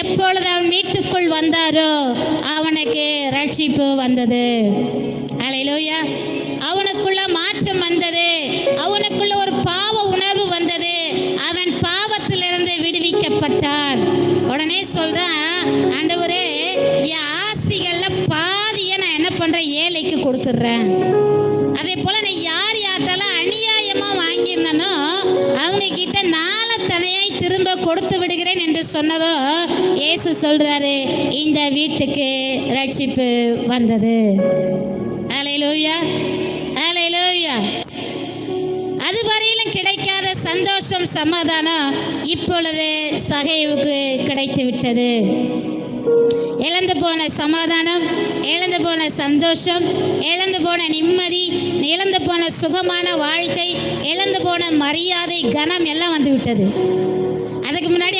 எப்பொழுது அவன் வீட்டுக்குள் வந்தாரோ அவனுக்கு ரட்சிப்பு வந்தது. அல்லேலூயா. அவனுக்குள்ள மாற்றம் வந்தது. அவனுக்குள்ள ஒரு பாவ உணர்வு வந்தது. அவன் பாவத்திலிருந்து விடுவிக்கப்பட்டான். உடனே சொல்றான், ஆண்டவரே, என் ஆஸ்திகள்ல பாதியை நான் என்ன பண்றேன், ஏழைக்கு கொடுத்துட்றேன். அதே போல நான் யார் யார்த்தெல்லாம் அநியாயமா வாங்கியிருந்தனோ அவங்க கிட்ட நாளத்தனையாய் திரும்ப கொடுத்து விடுகிறேன் என்று சொன்னதோ இயேசு சொல்றாரு, இந்த வீட்டுக்கு ரட்சிப்பு வந்தது. அல்லேலூயா, அல்லேலூயா. அதுவரையிலும் கிடைக்காத சந்தோஷம், சமாதானம் இப்பொழுது சகேவுக்கு கிடைத்து விட்டது. இழந்து போன சமாதானம், இழந்து போன சந்தோஷம், இழந்து போன நிம்மதி, இழந்து போன சுகமான வாழ்க்கை, இழந்து போன மரியாதை, கனம் எல்லாம் வந்து விட்டது. அதுக்கு முன்னாடி